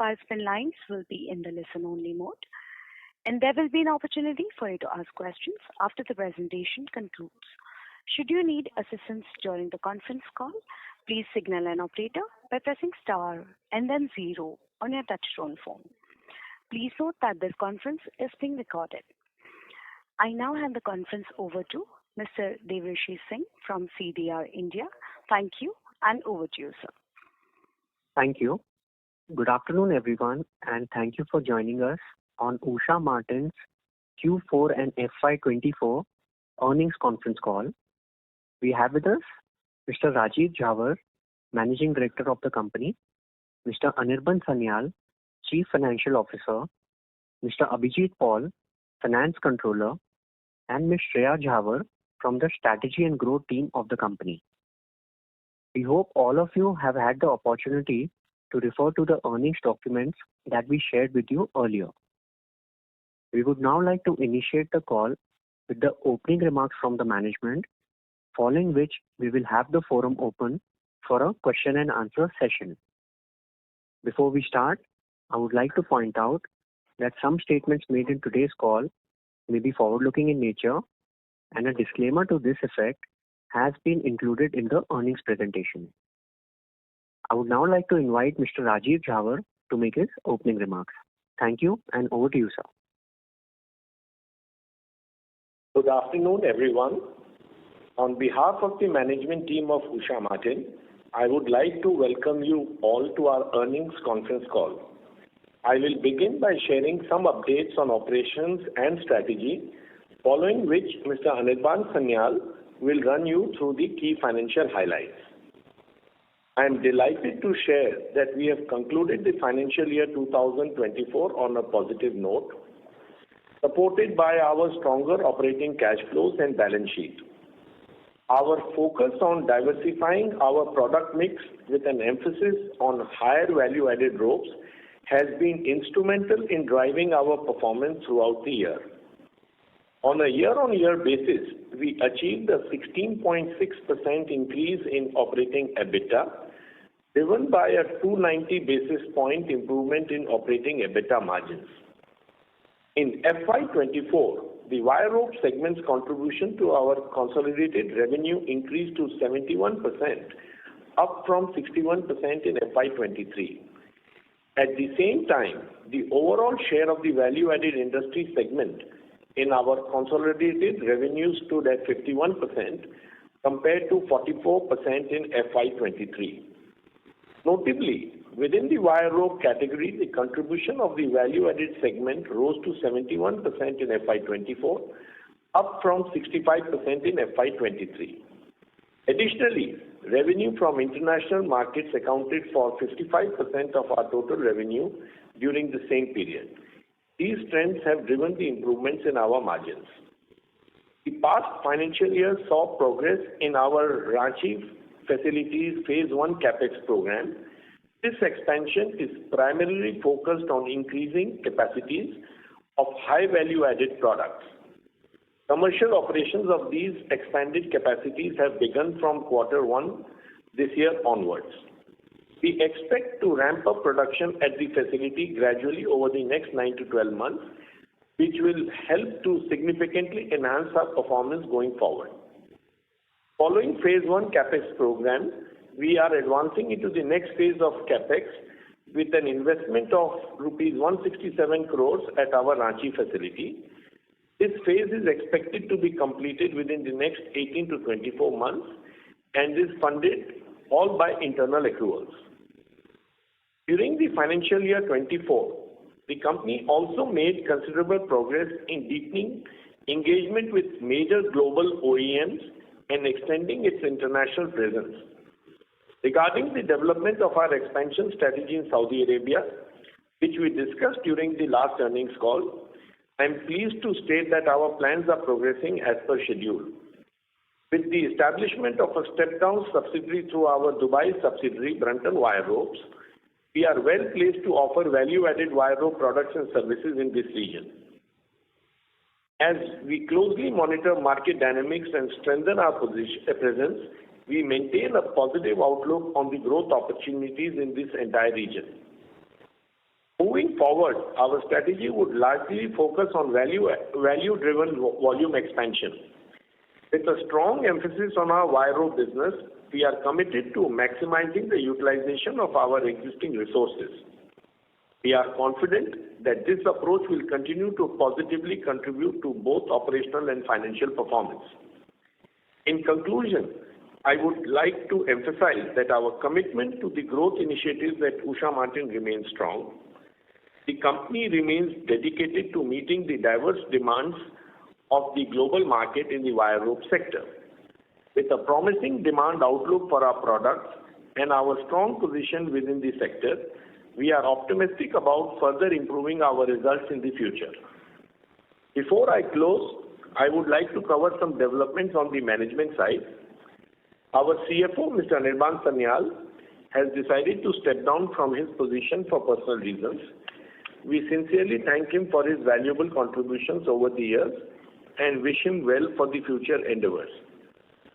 participant lines will be in the listen-only mode, and there will be an opportunity for you to ask questions after the presentation concludes. Should you need assistance during the conference call, please signal an operator by pressing star and then 0 on your touchtone phone. Please note that this conference is being recorded. I now hand the conference over to Mr. Devrishi Singh from CDR India. Thank you, and over to you, sir. Thank you. Good afternoon, everyone, and thank you for joining us on Usha Martin's Q4 and FY24 earnings conference call. We have with us Mr. Rajiv Jhawar, Managing Director of the company, Mr. Anirban Sanyal, Chief Financial Officer, Mr. Abhijit Paul, Finance Controller, and Ms. Shreya Jhawar from the Strategy and Growth team of the company. We hope all of you have had the opportunity to refer to the earnings documents that we shared with you earlier. We would now like to initiate the call with the opening remarks from the management, following which we will have the forum open for a question and answer session. Before we start, I would like to point out that some statements made in today's call may be forward-looking in nature, and a disclaimer to this effect has been included in the earnings presentation. I would now like to invite Mr. Rajiv Jhawar to make his opening remarks. Thank you, and over to you, sir. Good afternoon, everyone. On behalf of the management team of Usha Martin, I would like to welcome you all to our earnings conference call. I will begin by sharing some updates on operations and strategy, following which Mr. Anirban Sanyal will run you through the key financial highlights. I am delighted to share that we have concluded the financial year 2024 on a positive note, supported by our stronger operating cash flows and balance sheet. Our focus on diversifying our product mix with an emphasis on higher value-added ropes has been instrumental in driving our performance throughout the year. On a year-on-year basis, we achieved a 16.6% increase in operating EBITDA, driven by a 290 basis point improvement in operating EBITDA margins. In FY24, the wire rope segment's contribution to our consolidated revenue increased to 71%, up from 61% in FY23. At the same time, the overall share of the value-added industry segment in our consolidated revenue stood at 51% compared to 44% in FY23. Notably, within the wire rope category, the contribution of the value-added segment rose to 71% in FY24, up from 65% in FY23. Additionally, revenue from international markets accounted for 55% of our total revenue during the same period. These trends have driven the improvements in our margins. The past financial year saw progress in our Ranchi facilities Phase 1 CapEx program. This expansion is primarily focused on increasing capacities of high value-added products. Commercial operations of these expanded capacities have begun from Q1 this year onwards. We expect to ramp up production at the facility gradually over the next 9 to 12 months, which will help to significantly enhance our performance going forward. Following Phase 1 CapEx program, we are advancing into the next phase of CapEx with an investment of rupees 167 crores at our Ranchi facility. This phase is expected to be completed within the next 18 to 24 months and is funded all by internal accruals. During the financial year 24, the company also made considerable progress in deepening engagement with major global OEMs and extending its international presence. Regarding the development of our expansion strategy in Saudi Arabia, which we discussed during the last earnings call, I am pleased to state that our plans are progressing as per schedule. With the establishment of a step-down subsidiary through our Dubai subsidiary, Brunton Wire Ropes, we are well placed to offer value-added wire rope products and services in this region. As we closely monitor market dynamics and strengthen our presence, we maintain a positive outlook on the growth opportunities in this entire region. Moving forward, our strategy would largely focus on value-driven volume expansion. With a strong emphasis on our wire rope business, we are committed to maximizing the utilization of our existing resources. We are confident that this approach will continue to positively contribute to both operational and financial performance. In conclusion, I would like to emphasize that our commitment to the growth initiatives at Usha Martin remains strong. The company remains dedicated to meeting the diverse demands of the global market in the wire rope sector. With a promising demand outlook for our products and our strong position within the sector, we are optimistic about further improving our results in the future. Before I close, I would like to cover some developments on the management side. Our CFO, Mr. Anirban Sanyal, has decided to step down from his position for personal reasons. We sincerely thank him for his valuable contributions over the years and wish him well for the future endeavors.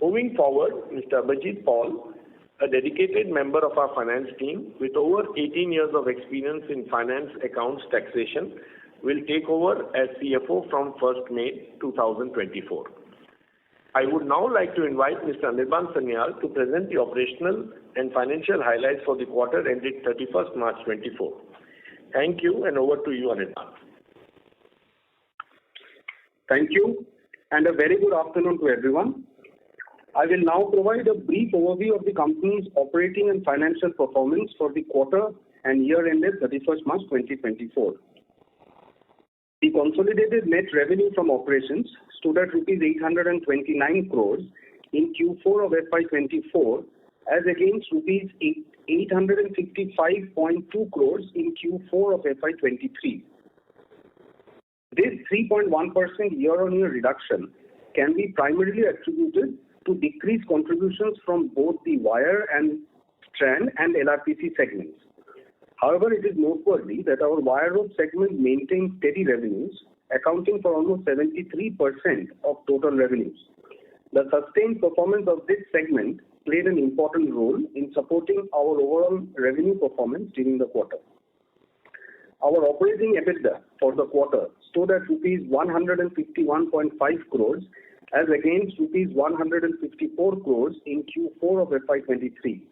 Moving forward, Mr. Abhijit Paul, a dedicated member of our finance team with over 18 years of experience in finance, accounts, taxation, will take over as CFO from 1st May 2024. I would now like to invite Mr. Anirban Sanyal to present the operational and financial highlights for the quarter ended 31st March 24. Thank you, and over to you, Anirban. Thank you, and a very good afternoon to everyone. I will now provide a brief overview of the company's operating and financial performance for the quarter and year ended 31st March 2024. The consolidated net revenue from operations stood at rupees 829 crores in Q4 of FY24 as against rupees 855.2 crores in Q4 of FY23. This 3.1% year-on-year reduction can be primarily attributed to decreased contributions from both the wire and strand and LRPC segments. However, it is noteworthy that our wire rope segment maintained steady revenues, accounting for almost 73% of total revenues. The sustained performance of this segment played an important role in supporting our overall revenue performance during the quarter. Our operating EBITDA for the quarter stood at rupees 151.5 crores as against rupees 154 crores in Q4 of FY23.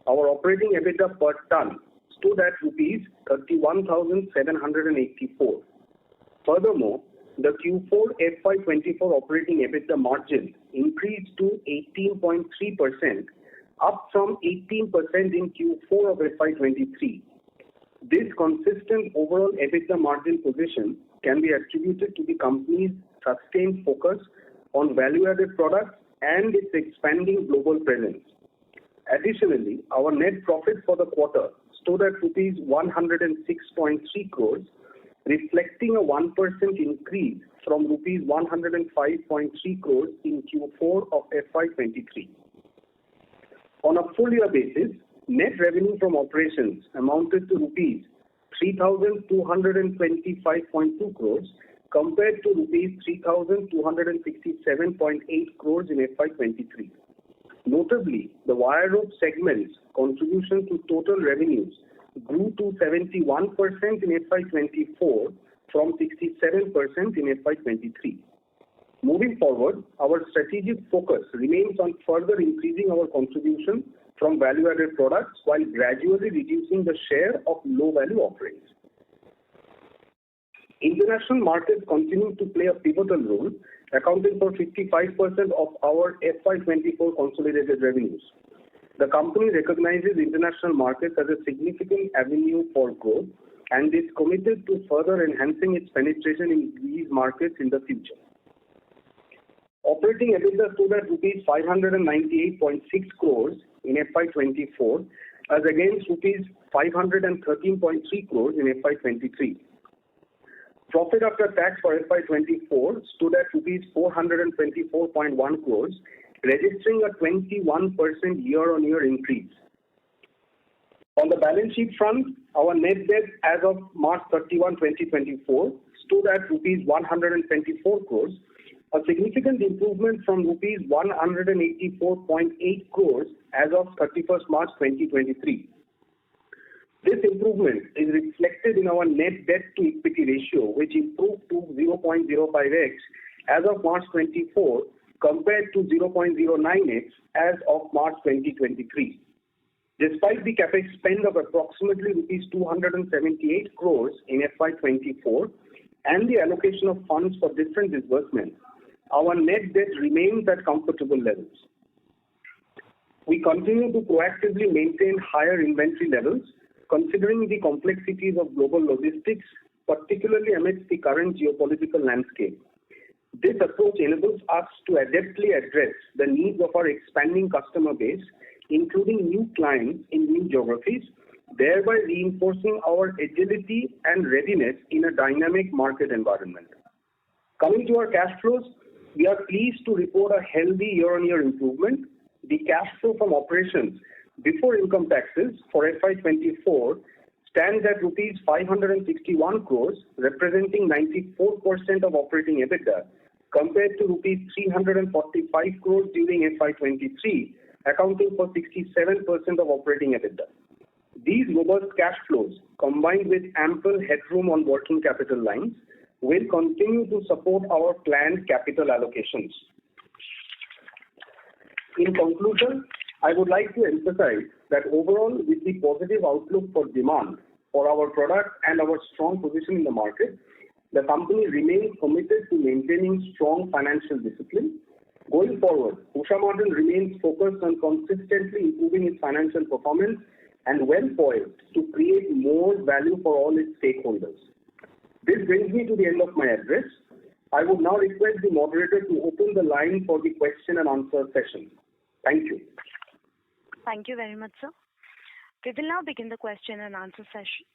Our operating EBITDA per ton stood at rupees 31,784. Furthermore, the Q4 FY24 operating EBITDA margin increased to 18.3%, up from 18% in Q4 of FY23. This consistent overall EBITDA margin position can be attributed to the company's sustained focus on value-added products and its expanding global presence. Additionally, our net profit for the quarter stood at rupees 106.3 crores, reflecting a 1% increase from rupees 105.3 crores in Q4 of FY23. On a full year basis, net revenue from operations amounted to rupees 3,225.2 crores compared to rupees 3,267.8 crores in FY23. Notably, the wire rope segment's contribution to total revenues grew to 71% in FY24 from 67% in FY23. Moving forward, our strategic focus remains on further increasing our contribution from value-added products while gradually reducing the share of low-value offerings. International markets continue to play a pivotal role, accounting for 55% of our FY24 consolidated revenues. The company recognizes international markets as a significant avenue for growth and is committed to further enhancing its penetration in these markets in the future. Operating EBITDA stood at rupees 598.6 crores in FY24 as against rupees 513.3 crores in FY23. Profit after tax for FY24 stood at rupees 424.1 crores, registering a 21% year-on-year increase. On the balance sheet front, our net debt as of March 31, 2024 stood at rupees 124 crores, a significant improvement from rupees 184.8 crores as of 31st March 2023. This improvement is reflected in our net debt to equity ratio, which improved to 0.05x as of March 24 compared to 0.09x as of March 2023. Despite the capex spend of approximately rupees 278 crores in FY24 and the allocation of funds for different disbursements, our net debt remains at comfortable levels. We continue to proactively maintain higher inventory levels, considering the complexities of global logistics, particularly amidst the current geopolitical landscape. This approach enables us to adeptly address the needs of our expanding customer base, including new clients in new geographies, thereby reinforcing our agility and readiness in a dynamic market environment. Coming to our cash flows, we are pleased to report a healthy year-on-year improvement. The cash flow from operations before income taxes for FY24 stands at rupees 561 crores, representing 94% of operating EBITDA, compared to rupees 345 crores during FY23, accounting for 67% of operating EBITDA. These robust cash flows, combined with ample headroom on working capital lines, will continue to support our planned capital allocations. In conclusion, I would like to emphasize that overall, with the positive outlook for demand for our product and our strong position in the market, the company remains committed to maintaining strong financial discipline. Going forward, Usha Martin remains focused on consistently improving its financial performance and well poised to create more value for all its stakeholders. This brings me to the end of my address. I would now request the moderator to open the line for the question and answer session. Thank you. Thank you very much, sir. We will now begin the question and answer session.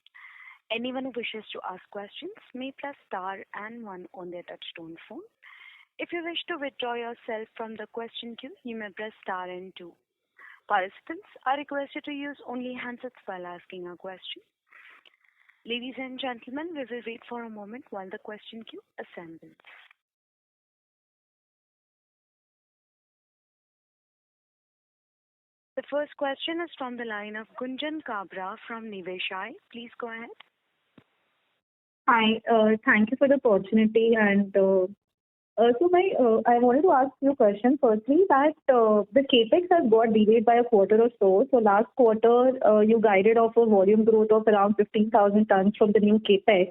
Anyone who wishes to ask questions may press star and one on their touchtone phone. If you wish to withdraw yourself from the question queue, you may press star and two. Participants are requested to use only handsets while asking a question. Ladies and gentlemen, we will wait for a moment while the question queue assembles. The first question is from the line of Gunjan Kabra from Niveshaay. Please go ahead. Hi, thank you for the opportunity. And I wanted to ask you a question. Firstly, that the capex has got delayed by a quarter or so. So last quarter, you guided off a volume growth of around 15,000 tons from the new capex.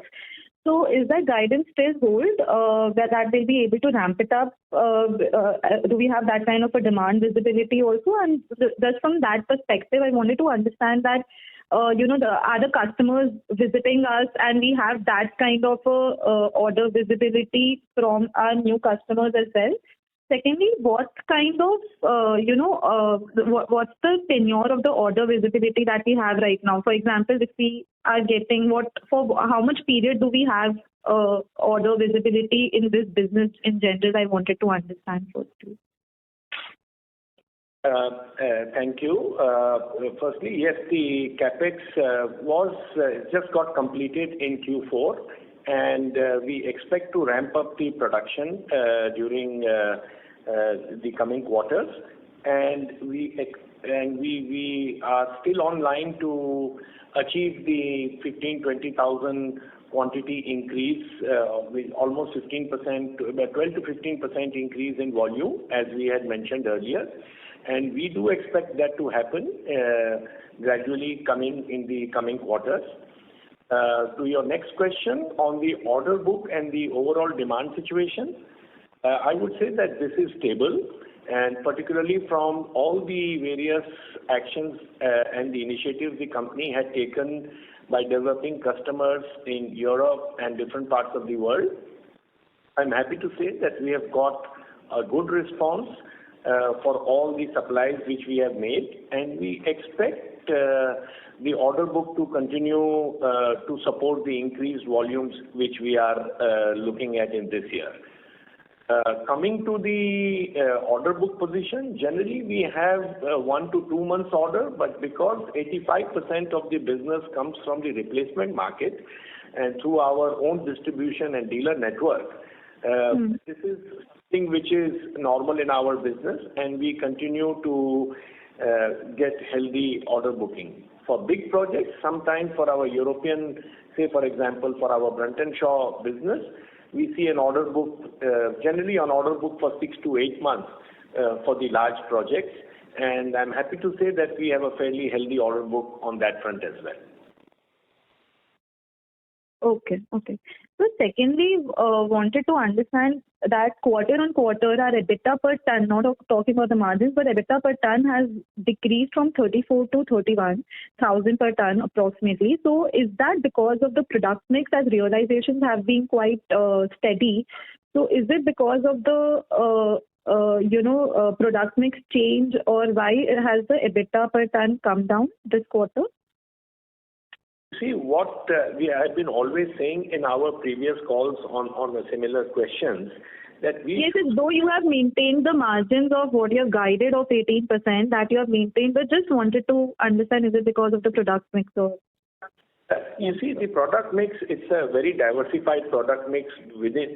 So is that guidance still hold that we'll be able to ramp it up? Do we have that kind of a demand visibility also? And just from that perspective, I wanted to understand that, the other customers visiting us and we have that kind of order visibility from our new customers as well. Secondly, what kind of, what's the tenure of the order visibility that we have right now? For example, if we are getting how much period do we have order visibility in this business in general? I wanted to understand firstly. Thank you. Firstly, yes, the capex was just got completed in Q4, and we expect to ramp up the production during the coming quarters, and we are still on line to achieve the 15,000-20,000 quantity increase with almost 15%, 12 to 15% increase in volume, as we had mentioned earlier. And we do expect that to happen gradually coming in the coming quarters. To your next question on the order book and the overall demand situation, I would say that this is stable, and particularly from all the various actions and the initiatives the company had taken by developing customers in Europe and different parts of the world. I'm happy to say that we have got a good response for all the supplies which we have made, and we expect the order book to continue to support the increased volumes which we are looking at in this year. Coming to the order book position, generally we have 1 to 2 months order, but because 85% of the business comes from the replacement market and through our own distribution and dealer network, this is something which is normal in our business, and we continue to get healthy order booking. for big projects, sometimes for our European, say for example, for our Brunton Shaw business, we see an order book, generally an order book for 6 to 8 months for the large projects. And I'm happy to say that we have a fairly healthy order book on that front as well. Okay. So secondly, wanted to understand that quarter on quarter, our EBITDA per ton, not talking about the margins, but EBITDA per ton has decreased from 34 to 31,000 per ton approximately. So is that because of the product mix, as realizations have been quite steady? So is it because of the product mix change, or why has the EBITDA per ton come down this quarter? See, what we have been always saying in our previous calls on the similar questions, that we... Yes, though you have maintained the margins of what you have guided of 18%, that you have maintained, but just wanted to understand, is it because of the product mix or... You see, the product mix, it's a very diversified product mix within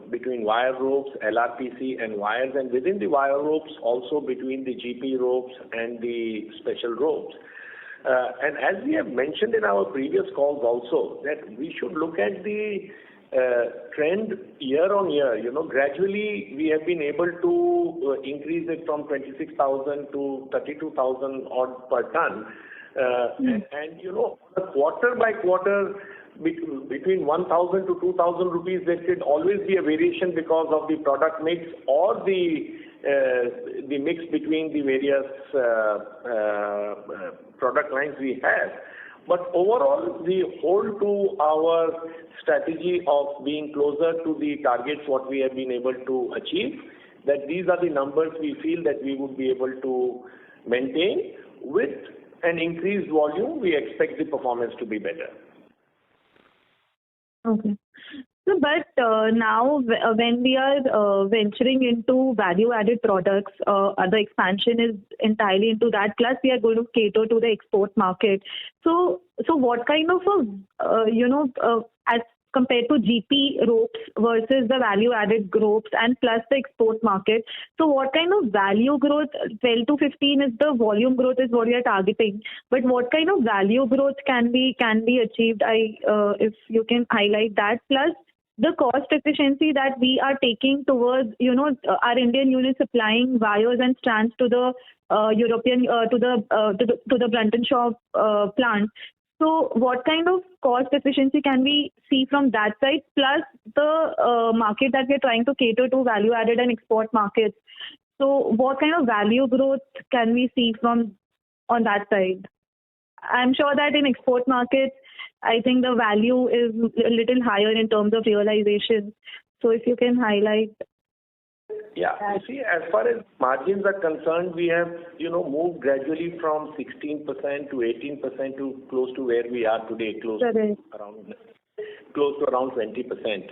between wire ropes, LRPC and wires, and within the wire ropes also between the GP ropes and the special ropes. And as we have mentioned in our previous calls also, that we should look at the trend year on year. Gradually we have been able to increase it from 26,000 to 32,000 odd per ton. And quarter by quarter, between 1,000 to 2,000 rupees, there could always be a variation because of the product mix or the mix between the various product lines we have. But overall, we hold to our strategy of being closer to the targets what we have been able to achieve, that these are the numbers we feel that we would be able to maintain. With an increased volume, we expect the performance to be better. Okay. So, but now when we are venturing into value-added products, the expansion is entirely into that. Plus, we are going to cater to the export market. So what kind of as compared to GP ropes versus the value-added ropes and plus the export market, so what kind of value growth? 12 to 15 is the volume growth is what we are targeting. But what kind of value growth can be achieved? If you can highlight that. Plus, the cost efficiency that we are taking towards, our Indian unit supplying wires and strands to the European, to the Brunton Shaw plant. So what kind of cost efficiency can we see from that side? Plus the market that we're trying to cater to, value added and export markets. So what kind of value growth can we see from on that side? I'm sure that in export markets, I think the value is a little higher in terms of realization. So if you can highlight. Yeah, you see, as far as margins are concerned, we have, moved gradually from 16% to 18% to close to where we are today, close to around 20%.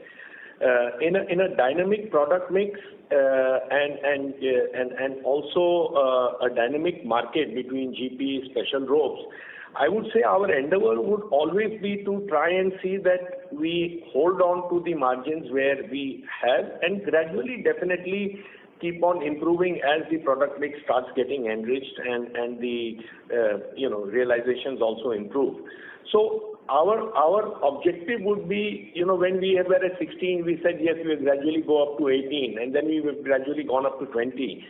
In a dynamic product mix and also a dynamic market between GP special ropes, I would say our endeavor would always be to try and see that we hold on to the margins where we have and gradually definitely keep on improving as the product mix starts getting enriched and the realizations also improve. So our objective would be, when we were at 16, we said yes, we will gradually go up to 18, and then we have gradually gone up to 20.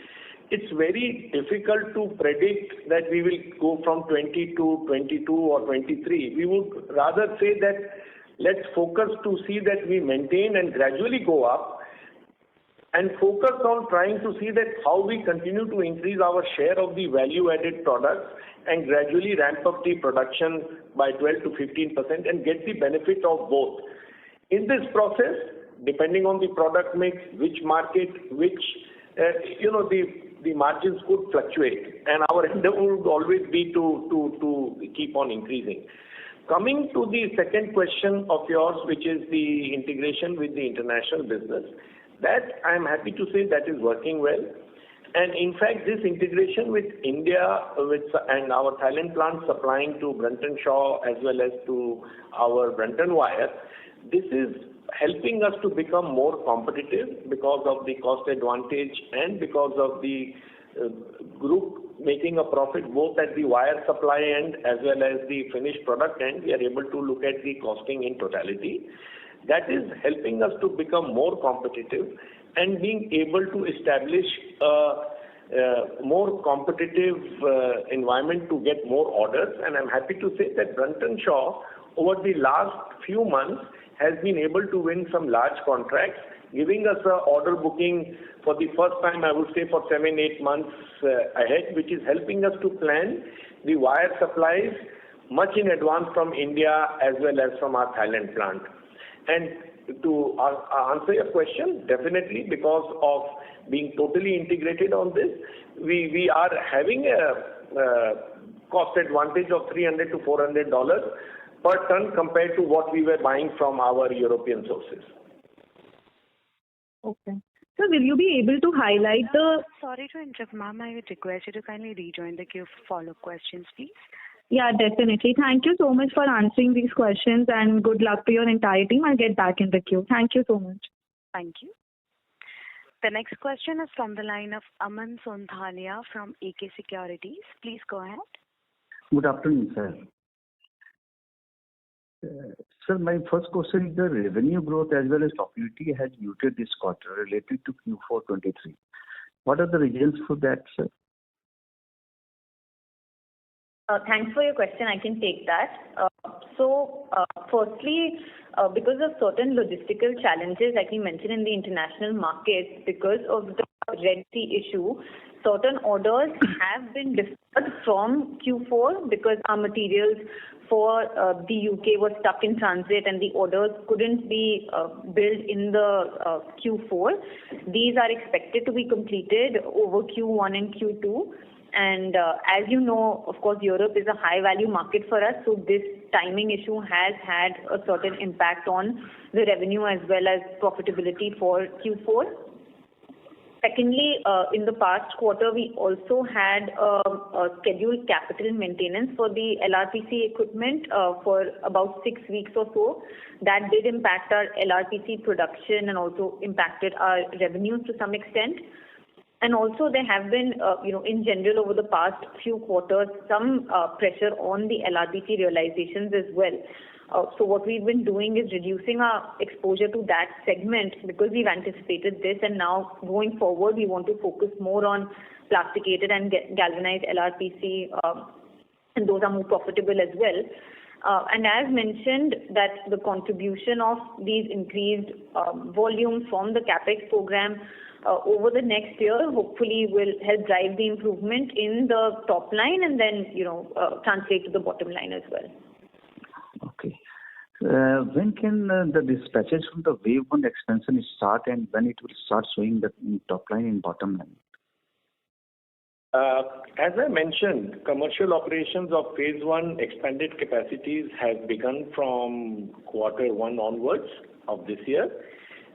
It's very difficult to predict that we will go from 20 to 22 or 23. We would rather say that let's focus to see that we maintain and gradually go up, and focus on trying to see that how we continue to increase our share of the value-added products and gradually ramp up the production by 12 to 15% and get the benefit of both. In this process, depending on the product mix, which market, the margins could fluctuate, and our endeavor would always be to keep on increasing. Coming to the second question of yours, which is the integration with the international business, that I am happy to say that is working well. And in fact, this integration with India and our Thailand plant supplying to Brunton Shaw as well as to our Brunton Wire, this is helping us to become more competitive because of the cost advantage and because of the group making a profit both at the wire supply end as well as the finished product end. We are able to look at the costing in totality. That is helping us to become more competitive and being able to establish a more competitive environment to get more orders. And I'm happy to say that Brunton Shaw, over the last few months, has been able to win some large contracts, giving us an order booking for the first time, I would say, for 7-8 months ahead, which is helping us to plan the wire supplies much in advance from India as well as from our Thailand plant. And to answer your question, definitely because of being totally integrated on this, we are having a cost advantage of $300 to $400 per ton compared to what we were buying from our European sources. Okay. So will you be able to highlight the... Sorry to interrupt, ma'am. I would request you to kindly rejoin the queue for follow-up questions, please. Yeah, definitely. Thank you so much for answering these questions and good luck to your entire team. I'll get back in the queue. Thank you so much. Thank you. The next question is from the line of Aman Sonthalia from AK Securities. Please go ahead. Good afternoon, sir. Sir, my first question is the revenue growth as well as profitability has muted this quarter related to Q4/23. What are the reasons for that, sir? Thanks for your question. I can take that. Firstly, because of certain logistical challenges, like we mentioned in the international markets, because of the Red Sea issue, certain orders have been deferred from Q4 because our materials for the UK were stuck in transit and the orders couldn't be billed in the Q4. These are expected to be completed over Q1 and Q2. And as you know, of course, Europe is a high-value market for us, so this timing issue has had a certain impact on the revenue as well as profitability for Q4. Secondly, in the past quarter, we also had a scheduled capital maintenance for the LRPC equipment for about 6 weeks or so. That did impact our LRPC production and also impacted our revenues to some extent. And also there have been, in general over the past few quarters, some pressure on the LRPC realizations as well. So what we've been doing is reducing our exposure to that segment because we've anticipated this, and now going forward we want to focus more on plasticated and galvanized LRPC, and those are more profitable as well. And as mentioned, that the contribution of these increased volumes from the CapEx program over the next year hopefully will help drive the improvement in the top line and then translate to the bottom line as well. Okay. When can the dispatches from the wave 1 expansion start and when it will start showing the top line and bottom line? As I mentioned, commercial operations of phase 1 expanded capacities have begun from Q1 onwards of this year.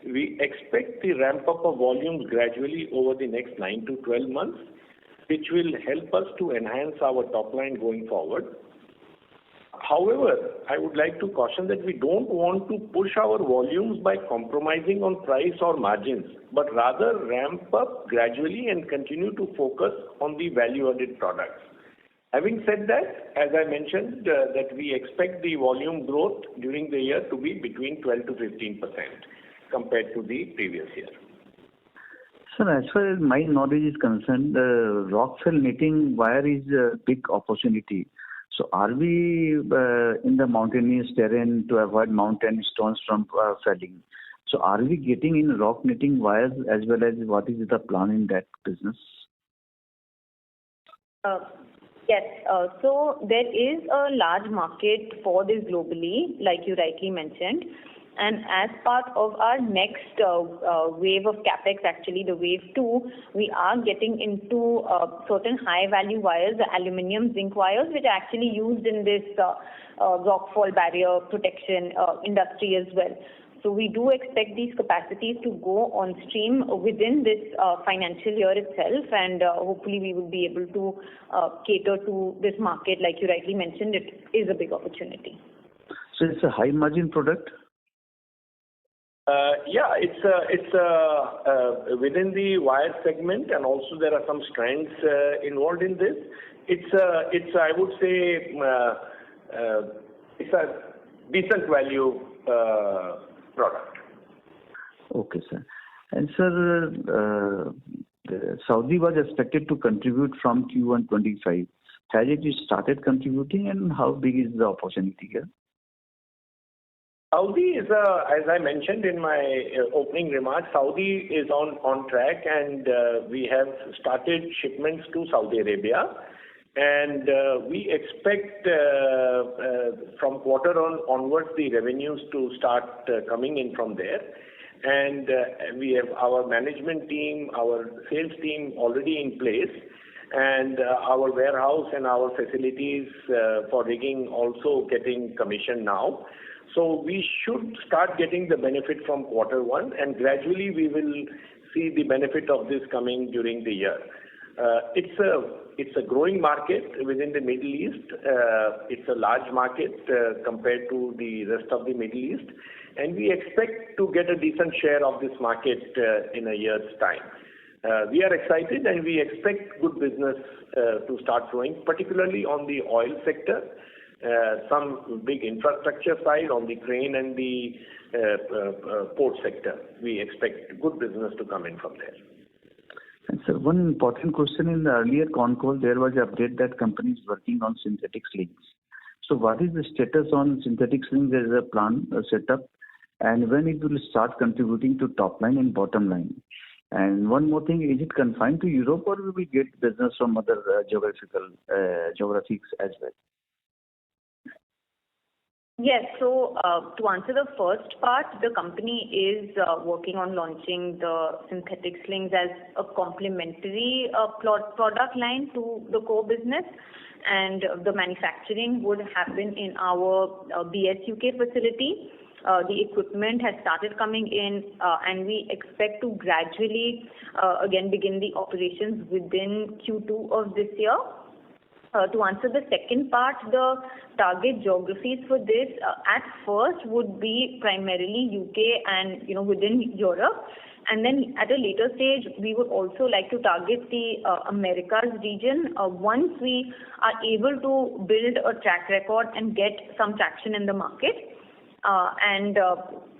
We expect the ramp up of volumes gradually over the next 9 to 12 months, which will help us to enhance our top line going forward. However, I would like to caution that we don't want to push our volumes by compromising on price or margins, but rather ramp up gradually and continue to focus on the value-added products. Having said that, as I mentioned, that we expect the volume growth during the year to be between 12 to 15% compared to the previous year. Sir, as far as my knowledge is concerned, rock cell knitting wire is a big opportunity. So are we in the mountainous terrain to avoid mountain stones from falling? So are we getting in rock knitting wires as well as what is the plan in that business? Yes. So there is a large market for this globally, like you rightly mentioned. And as part of our next wave of CapEx, actually the wave 2, we are getting into certain high-value wires, the aluminium zinc wires, which are actually used in this rockfall barrier protection industry as well. So we do expect these capacities to go on stream within this financial year itself, and hopefully we will be able to cater to this market. Like you rightly mentioned, it is a big opportunity. So it's a high-margin product? Yeah, it's within the wire segment, and also there are some strands involved in this. It's I would say it's a decent value product. Okay, sir. And sir, Saudi was expected to contribute from Q1 25. Has it started contributing, and how big is the opportunity here? Saudi is, as I mentioned in my opening remarks, Saudi is on track, and we have started shipments to Saudi Arabia, and we expect from quarter onwards the revenues to start coming in from there. And we have our management team, our sales team already in place, and our warehouse and our facilities for rigging also getting commissioned now. So we should start getting the benefit from quarter one, and gradually we will see the benefit of this coming during the year. It's a growing market within the Middle East. It's a large market compared to the rest of the Middle East, and we expect to get a decent share of this market in a year's time. We are excited, and we expect good business to start growing, particularly on the oil sector. Some big infrastructure side on the crane and the port sector. We expect good business to come in from there. And sir, one important question: in the earlier con call, there was an update that company is working on synthetic slings. So what is the status on synthetic slings? There is a plan set up, and when it will start contributing to top line and bottom line? And one more thing, is it confined to Europe, or will we get business from other geographies as well? Yes. So to answer the first part, the company is working on launching the synthetic slings as a complementary product line to the core business, and the manufacturing would happen in our BS UK facility. The equipment has started coming in, and we expect to gradually again begin the operations within Q2 of this year. To answer the second part, the target geographies for this at first would be primarily UK and within Europe, and then at a later stage we would also like to target the Americas region once we are able to build a track record and get some traction in the market.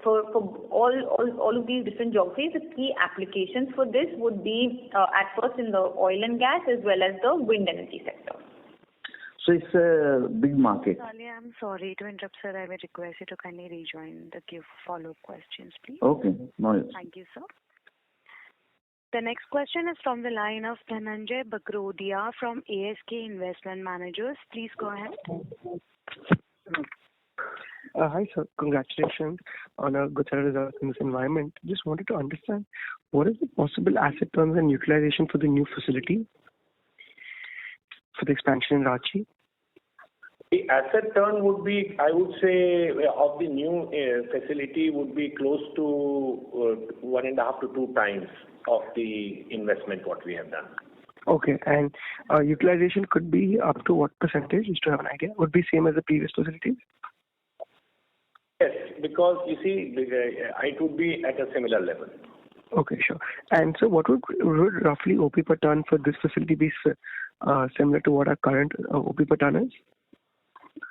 For all of these different geographies, the key applications for this would be at first in the oil and gas as well as the wind energy sector. So it's a big market. I'm sorry to interrupt, sir. I would request you to kindly rejoin the queue for follow-up questions, please. Okay. No. Thank you, sir. The next question is from the line of Dhananjay Bagrodia from ASK Investment Managers. Please go ahead. Hi, sir. Congratulations on a good set of results in this environment. Just wanted to understand what is the possible asset turns and utilization for the new facility for the expansion in Ranchi? The asset turn would be, I would say, of the new facility would be close to 1.5 to 2 times of the investment what we have done. Okay, and utilization could be up to what percentage, just to have an idea? Would be same as the previous facilities? Yes, because you see, it would be at a similar level. Okay, sure. And so what would roughly OP per ton for this facility be similar to what our current OP per ton is?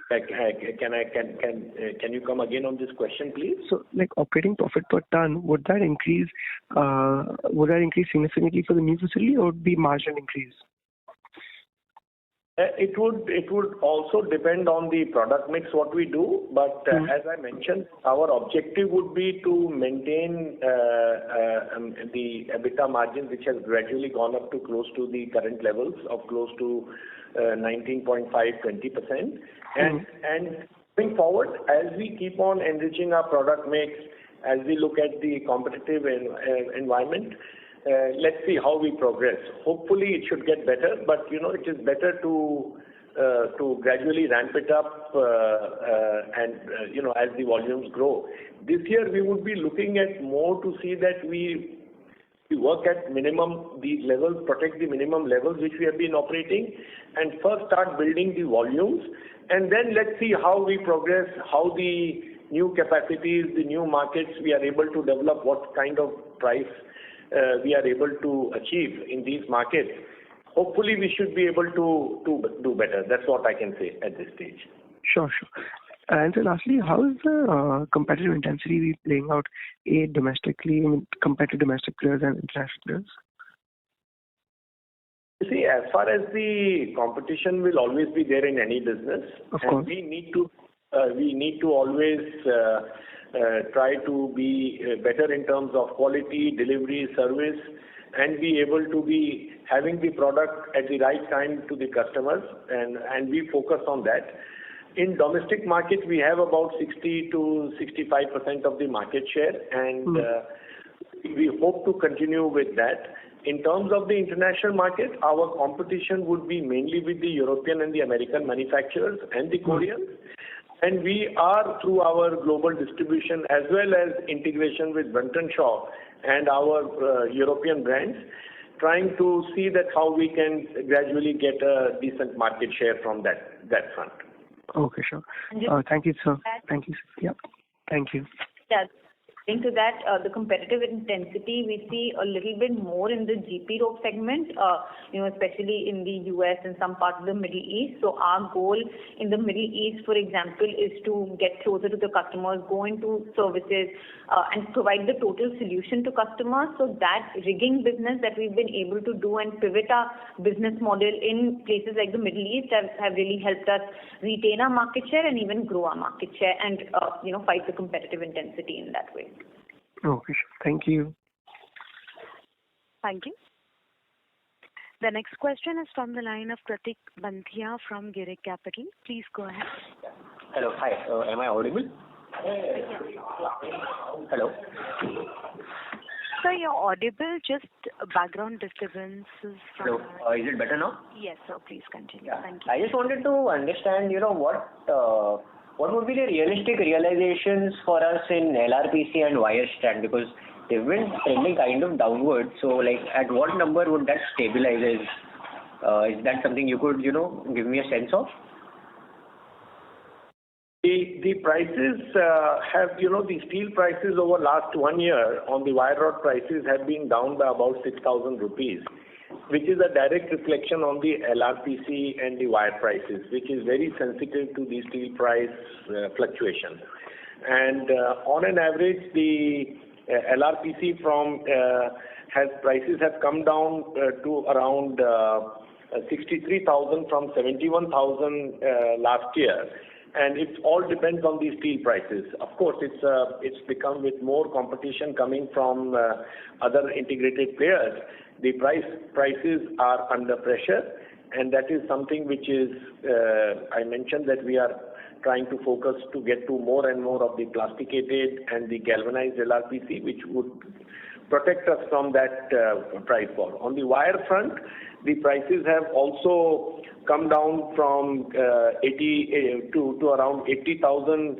Can you come again on this question, please? So, like operating profit per ton, would that increase significantly for the new facility, or would be marginal increase? It would also depend on the product mix what we do, but as I mentioned, our objective would be to maintain the EBITDA margin, which has gradually gone up to close to the current levels of close to 19.5-20%. And going forward, as we keep on enriching our product mix, as we look at the competitive environment, let's see how we progress. Hopefully, it should get better, but it is better to gradually ramp it up and as the volumes grow. This year, we would be looking at more to see that we work at minimum these levels, protect the minimum levels which we have been operating, and first start building the volumes, and then let's see how we progress, how the new capacities, the new markets, we are able to develop what kind of price we are able to achieve in these markets. Hopefully, we should be able to do better. That's what I can say at this stage. Sure. And so lastly, how is the competitive intensity playing out domestically compared to domestic players and international players? You see, as far as the competition will always be there in any business, of course. We need to always try to be better in terms of quality, delivery, service, and be able to be having the product at the right time to the customers, and we focus on that. In domestic market, we have about 60 to 65% of the market share, and we hope to continue with that. In terms of the international market, our competition would be mainly with the European and the American manufacturers and the Koreans. And we are, through our global distribution as well as integration with Brunton Shaw and our European brands, trying to see that how we can gradually get a decent market share from that front. Okay, sure. Thank you, sir. Thank you. Yeah. Thank you. Yes. Into that, the competitive intensity we see a little bit more in the GP rope segment, especially in the US and some parts of the Middle East. So our goal in the Middle East, for example, is to get closer to the customers, go into services, and provide the total solution to customers. So that rigging business that we've been able to do and pivot our business model in places like the Middle East have really helped us retain our market share and even grow our market share and fight the competitive intensity in that way. Okay, sure. Thank you. Thank you. The next question is from the line of Pratik Banthia from Girik Capital. Please go ahead. Hello. Hi. Am I audible? Hello. Sir, you're audible. Just background disturbances. Hello. Is it better now? Yes, sir. Please continue. Yeah. Thank you. I just wanted to understand, what would be the realistic realizations for us in LRPC and wire strand, because they've been trending kind of downwards. So, at what number would that stabilize? Is that something you could, give me a sense of? The prices have, the steel prices over last 1 year on the wire rod prices have been down by about 6,000 rupees, which is a direct reflection on the LRPC and the wire prices, which is very sensitive to the steel price fluctuation. And on an average, the LRPC prices have come down to around 63,000 from 71,000 last year. And it all depends on the steel prices. Of course, it's become with more competition coming from other integrated players. The prices are under pressure, and that is something which is, I mentioned that we are trying to focus to get to more and more of the plasticated and the galvanized LRPC, which would protect us from that price fall. On the wire front, the prices have also come down from 80 to around 80,000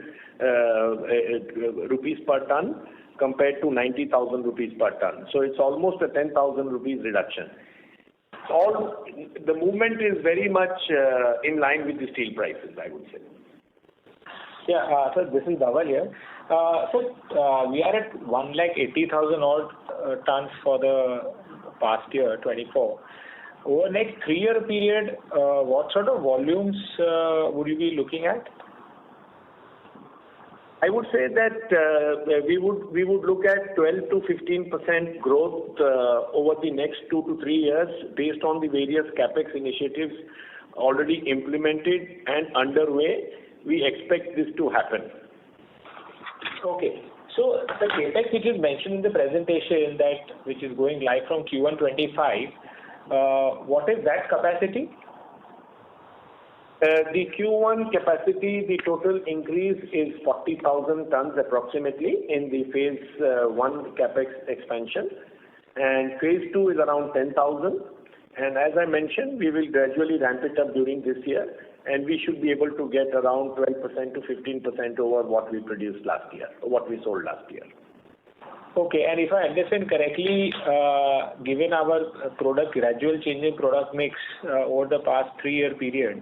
rupees per ton compared to 90,000 rupees per ton. So it's almost a 10,000 rupees reduction. The movement is very much in line with the steel prices, I would say. Yeah, so this is Dhaval here. We are at 180,000 odd tons for the past year, 24. Over the next 3-year period, what sort of volumes would you be looking at? I would say that we would look at 12 to 15% growth over the next 2 to 3 years based on the various capex initiatives already implemented and underway. We expect this to happen. Okay. So the capex which is mentioned in the presentation which is going live from Q125, what is that capacity? The Q1 capacity, the total increase is 40,000 tons approximately in the phase 1 capex expansion, and phase 2 is around 10,000. And as I mentioned, we will gradually ramp it up during this year, and we should be able to get around 12% to 15% over what we produced last year, what we sold last year. Okay, and if I understand correctly, given our gradual changing product mix over the past 3-year period,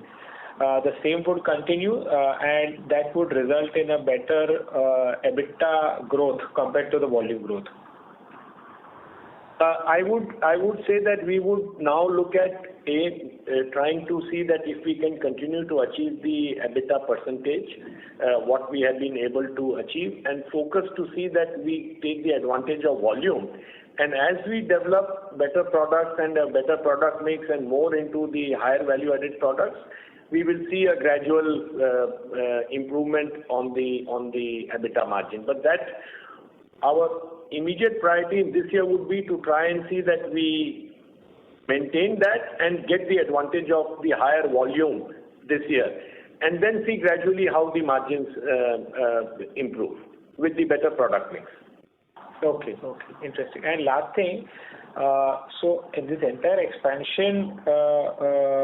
the same would continue, and that would result in a better EBITDA growth compared to the volume growth. I would say that we would now look at trying to see that if we can continue to achieve the EBITDA percentage, what we have been able to achieve, and focus to see that we take the advantage of volume. And as we develop better products and a better product mix and more into the higher value-added products, we will see a gradual improvement on the EBITDA margin. But that our immediate priority this year would be to try and see that we maintain that and get the advantage of the higher volume this year, and then see gradually how the margins improve with the better product mix. Okay, interesting. And last thing, so in this entire expansion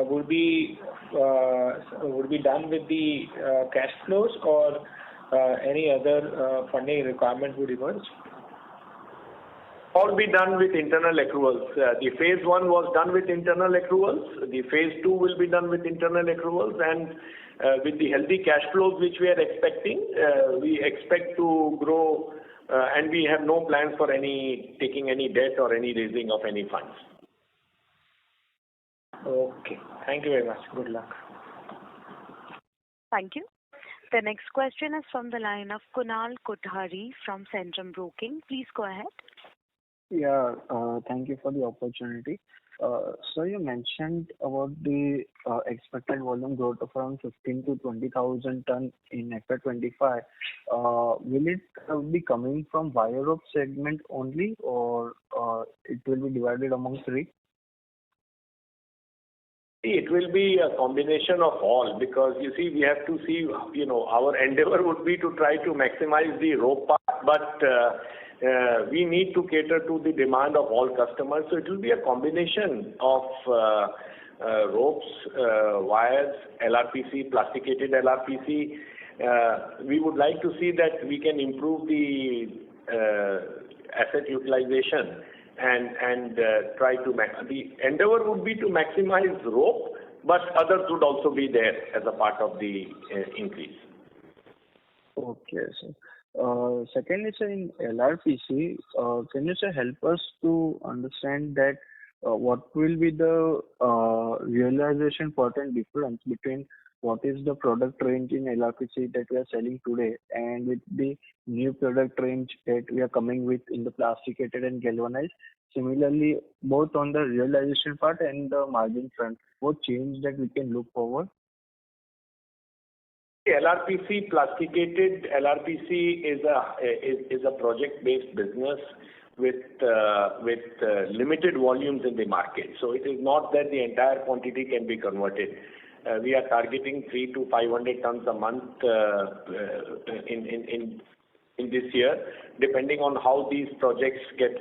would be done with the cash flows, or any other funding requirement would emerge? All be done with internal accruals. The phase 1 was done with internal accruals. The phase 2 will be done with internal accruals, and with the healthy cash flows which we are expecting, we expect to grow, and we have no plans for taking any debt or any raising of any funds. Okay. Thank you very much. Good luck. Thank you. The next question is from the line of Kunal Kothari from Centrum Broking. Please go ahead. Yeah, thank you for the opportunity. So you mentioned about the expected volume growth of around 15 to 20,000 ton in FY25. Will it be coming from wire rope segment only, or it will be divided among three? It will be a combination of all, because you see, we have to see, our endeavor would be to try to maximize the rope part, but we need to cater to the demand of all customers. So it will be a combination of ropes, wires, LRPC, plasticated LRPC. We would like to see that we can improve the asset utilization and try to the endeavor would be to maximize rope, but others would also be there as a part of the increase. Okay, so second is in LRPC. Can you help us to understand that what will be the realization pattern difference between what is the product range in LRPC that we are selling today and with the new product range that we are coming with in the plasticated and galvanized? Similarly, both on the realization part and the margin front, what change that we can look forward? LRPC, plasticated LRPC is a project-based business with limited volumes in the market. So it is not that the entire quantity can be converted. We are targeting 300 to 500 tons a month in this year, depending on how these projects get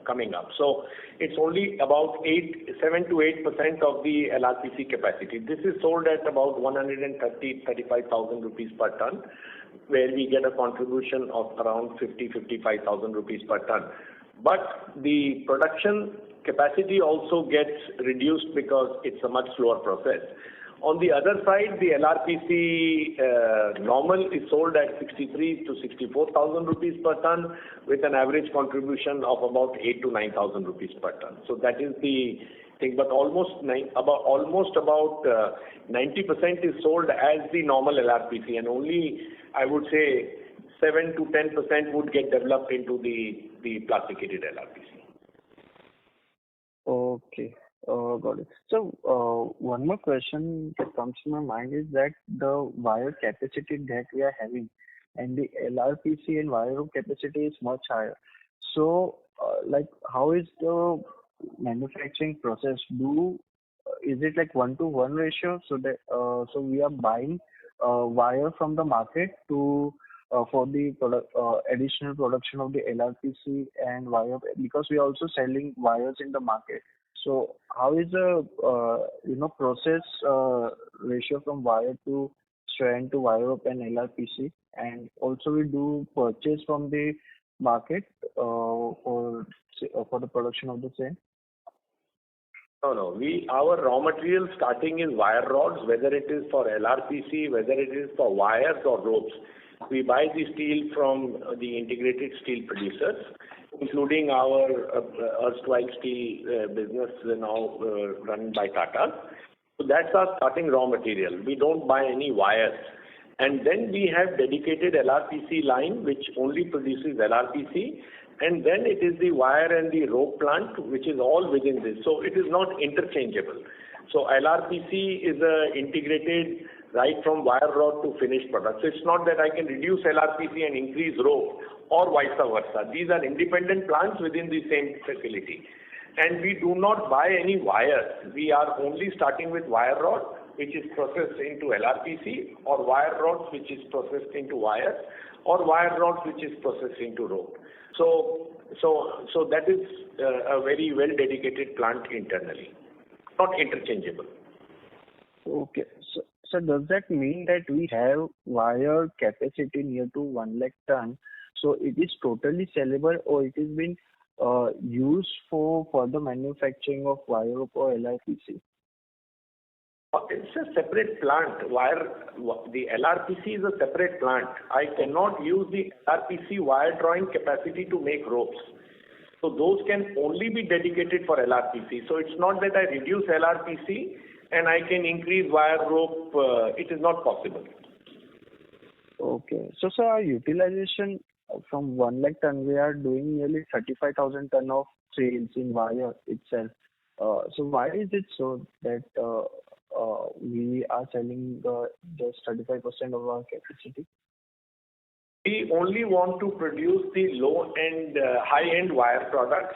coming up. So it's only about 7 to 8% of the LRPC capacity. This is sold at about 135,000 rupees per ton, where we get a contribution of around 55,000 rupees per ton. But the production capacity also gets reduced because it's a much slower process. On the other side, the LRPC normal is sold at 63 to 64,000 rupees per ton, with an average contribution of about 8 to 9,000 rupees per ton. So that is the thing. But almost about 90% is sold as the normal LRPC, and only, I would say, 7 to 10% would get developed into the plasticated LRPC. Okay, got it. So one more question that comes to my mind is that the wire capacity that we are having and the LRPC and wire rope capacity is much higher. So how is the manufacturing process? Is it like 1-to-1 ratio? So that so we are buying wire from the market to for the additional production of the LRPC and wire, because we are also selling wires in the market. So how is the process ratio from wire to strand to wire rope and LRPC? And also we do purchase from the market for the production of the same. No. Our raw material starting is wire rods, whether it is for LRPC, whether it is for wires or ropes. We buy the steel from the integrated steel producers, including our erstwhile steel business now run by Tata. So that's our starting raw material. We don't buy any wires. And then we have dedicated LRPC line, which only produces LRPC. And then it is the wire and the rope plant, which is all within this. So it is not interchangeable. So LRPC is integrated right from wire rod to finished product. So it's not that I can reduce LRPC and increase rope or vice versa. These are independent plants within the same facility. And we do not buy any wires. We are only starting with wire rod, which is processed into LRPC, or wire rods, which is processed into wires, or wire rods, which is processed into rope. So that is a very well dedicated plant internally, not interchangeable. Okay. So does that mean that we have wire capacity near to 1 lakh ton? So it is totally sellable, or it is been used for further manufacturing of wire rope or LRPC? It's a separate plant. The LRPC is a separate plant. I cannot use the LRPC wire drawing capacity to make ropes. So those can only be dedicated for LRPC. So it's not that I reduce LRPC and I can increase wire rope. It is not possible. Okay. So sir, our utilization from 1 lakh ton, we are doing nearly 35,000 ton of sales in wire itself. So why is it so that we are selling just 35% of our capacity? We only want to produce the low-end, high-end wire products.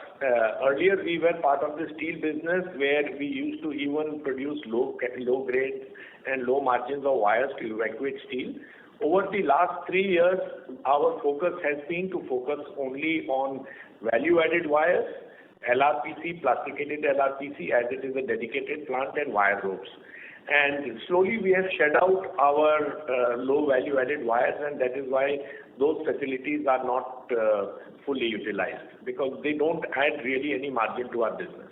Earlier, we were part of the steel business where we used to even produce low grades and low margins of wires to evacuate steel. Over the last 3 years, our focus has been to focus only on value-added wires, LRPC, plasticated LRPC, as it is a dedicated plant, and wire ropes. And slowly we have shed out our low value-added wires, and that is why those facilities are not fully utilized, because they don't add really any margin to our business.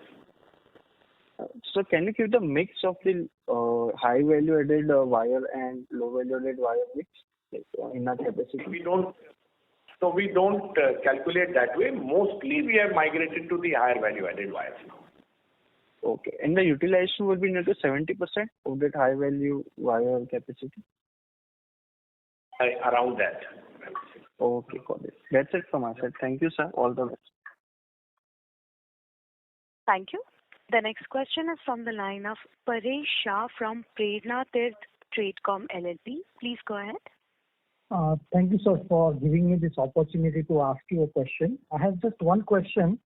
So can you give the mix of the high value-added wire and low value-added wire mix in our capacity? We don't calculate that way. Mostly we have migrated to the higher value-added wires now. Okay. And the utilization will be near to 70% of that high value wire capacity? Around that. Okay, got it. That's it from my side. Thank you, sir. All the best. Thank you. The next question is from the line of Paresh Shah from Prerna Tirth Tradecom LLP. Please go ahead. Thank you, sir, for giving me this opportunity to ask you a question. I have just one question.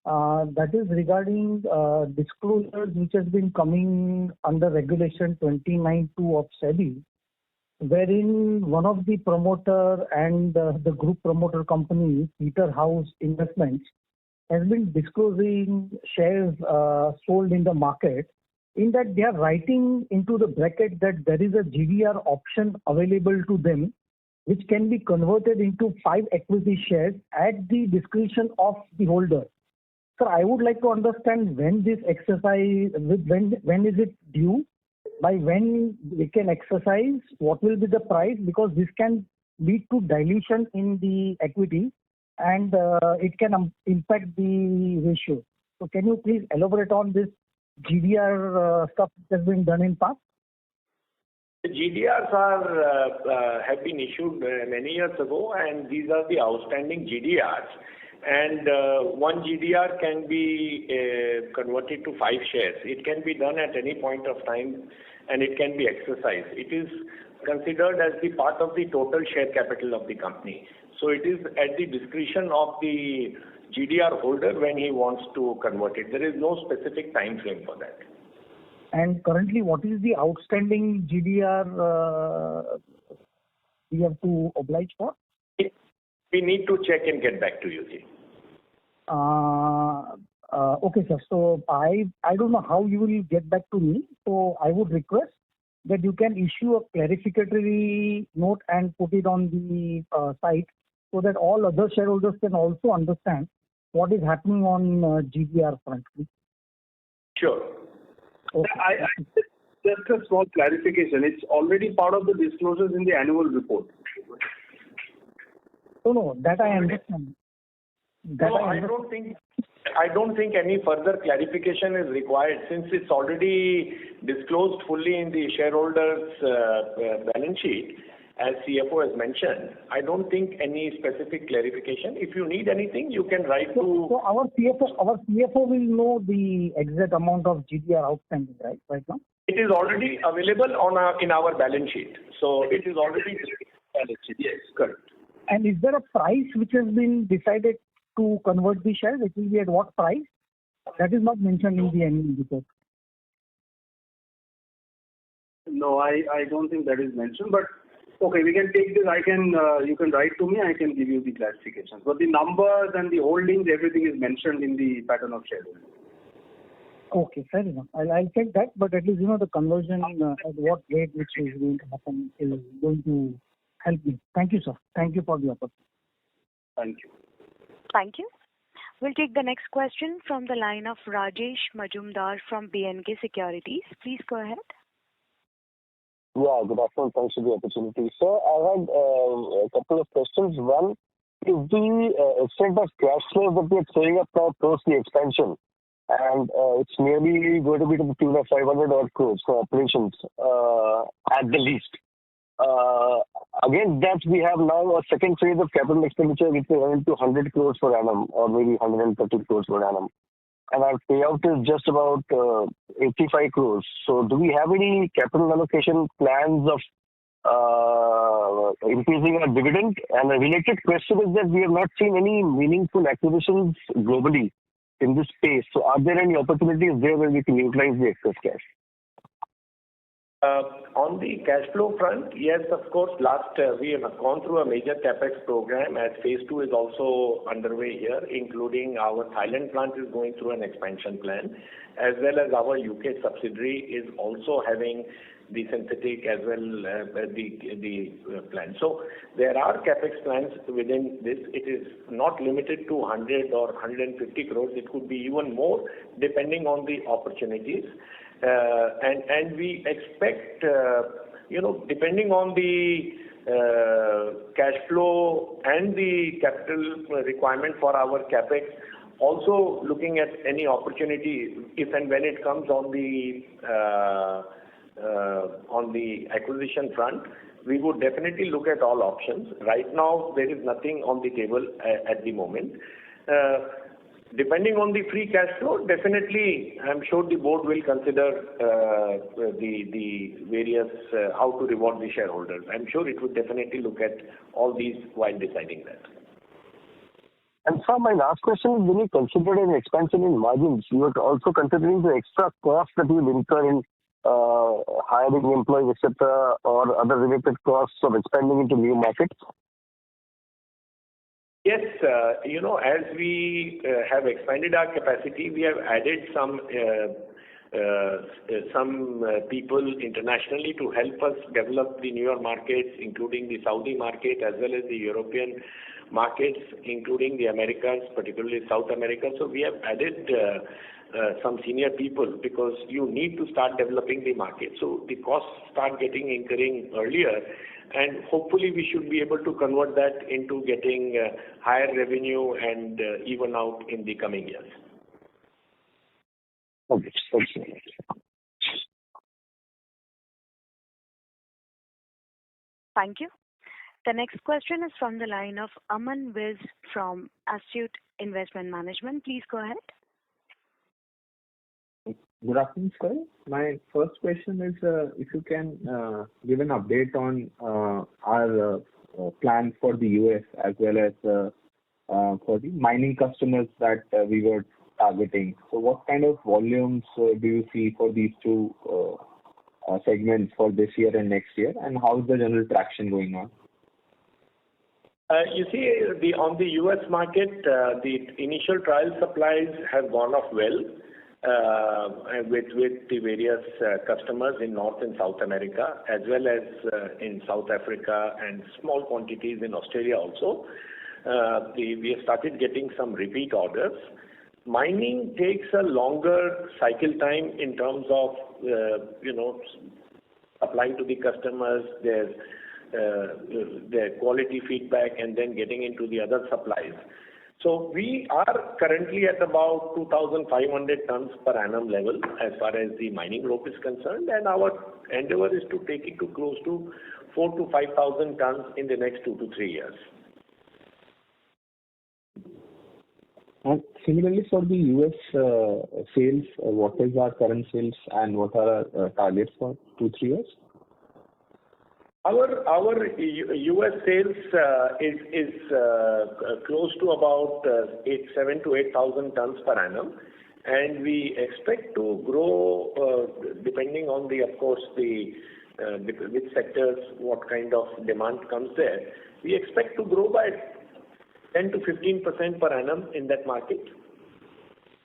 That is regarding disclosures which has been coming under Regulation 29(2) of SEBI, wherein one of the promoter and the group promoter company, Peterhouse Investments, has been disclosing shares sold in the market, in that they are writing into the bracket that there is a GDR option available to them, which can be converted into 5 equity shares at the discretion of the holder. Sir, I would like to understand when this exercise, when is it due, by when we can exercise, what will be the price, because this can lead to dilution in the equity and it can impact the ratio. So can you please elaborate on this GDR stuff that has been done in past? The GDRs have been issued many years ago, and these are the outstanding GDRs. And one GDR can be converted to 5 shares. It can be done at any point of time, and it can be exercised. It is considered as the part of the total share capital of the company. So it is at the discretion of the GDR holder when he wants to convert it. There is no specific time frame for that. And currently, what is the outstanding GDR we have to oblige for? We need to check and get back to you, Ji. Okay, sir. So I don't know how you will get back to me. So I would request that you can issue a clarificatory note and put it on the site, so that all other shareholders can also understand what is happening on GDR front. Sure. Okay. Just a small clarification. It's already part of the disclosures in the annual report. No, that I understand. I don't think any further clarification is required since it's already disclosed fully in the shareholders' balance sheet, as CFO has mentioned. I don't think any specific clarification. If you need anything, you can write to. So our CFO will know the exact amount of GDR outstanding, right now. It is already available in our balance sheet. So it is already balance sheet. Yes, correct. And is there a price which has been decided to convert the shares? It will be at what price? That is not mentioned in the annual report. No, I don't think that is mentioned. But okay, we can take this. You can write to me. I can give you the clarifications. But the numbers and the holdings, everything is mentioned in the pattern of shareholding. Okay, fair enough. I'll check that. But at least the conversion at what rate which is going to happen is going to help me. Thank you, sir. Thank you for the opportunity. Thank you. Thank you. We'll take the next question from the line of Rajesh Majumdar from B&K Securities. Please go ahead. Yeah, good afternoon. Thanks for the opportunity. So I had a couple of questions. One is the extent of cash flow that we are throwing up now post the expansion. And it's nearly going to be to the tune of 500 odd crores for operations at the least. Against that, we have now a second phase of capital expenditure which will run to 100 crores per annum or maybe 130 crores per annum. And our payout is just about 85 crores. So do we have any capital allocation plans of increasing our dividend? And a related question is that we have not seen any meaningful acquisitions globally in this space. So are there any opportunities there where we can utilize the excess cash? On the cash flow front, yes, of course, we have gone through a major capex program as phase 2 is also underway here, including our Thailand plant is going through an expansion plan, as well as our UK subsidiary is also having the synthetic as well the plan. So there are capex plans within this. It is not limited to 100 or 150 crores. It could be even more depending on the opportunities. And we expect, depending on the cash flow and the capital requirement for our capex, also looking at any opportunity if and when it comes on the acquisition front, we would definitely look at all options. Right now, there is nothing on the table at the moment. Depending on the free cash flow, definitely, I'm sure the board will consider the various how to reward the shareholders. I'm sure it would definitely look at all these while deciding that. And sir, my last question is, when you consider an expansion in margins, you are also considering the extra costs that you will incur in hiring employees, etc., or other related costs of expanding into new markets? Yes, as we have expanded our capacity, we have added some people internationally to help us develop the newer markets, including the Saudi market as well as the European markets, including the Americas, particularly South America. So we have added some senior people because you need to start developing the market. So the costs start incurring earlier. And hopefully we should be able to convert that into getting higher revenue and even out in the coming years. Okay. Thank you. Thank you. The next question is from the line of Aman Viz from Astute Investment Management. Please go ahead. Good afternoon, sir. My first question is if you can give an update on our plans for the US as well as for the mining customers that we were targeting. So what kind of volumes do you see for these two segments for this year and next year, and how is the general traction going on? You see, on the US market, the initial trial supplies have gone off well. With the various customers in North and South America, as well as in South Africa and small quantities in Australia also. We have started getting some repeat orders. Mining takes a longer cycle time in terms of, applying to the customers, their quality feedback, and then getting into the other supplies. So we are currently at about 2,500 tons per annum level as far as the mining rope is concerned, and our endeavor is to take it to close to 4,000 to 5,000 tons in the next 2 to 3 years. And similarly for the US sales, what is our current sales and what are our targets for 2-3 years? Our US sales is close to about 7,000 to 8,000 tons per annum, and we expect to grow depending on which sectors, what kind of demand comes there. We expect to grow by 10 to 15% per annum in that market.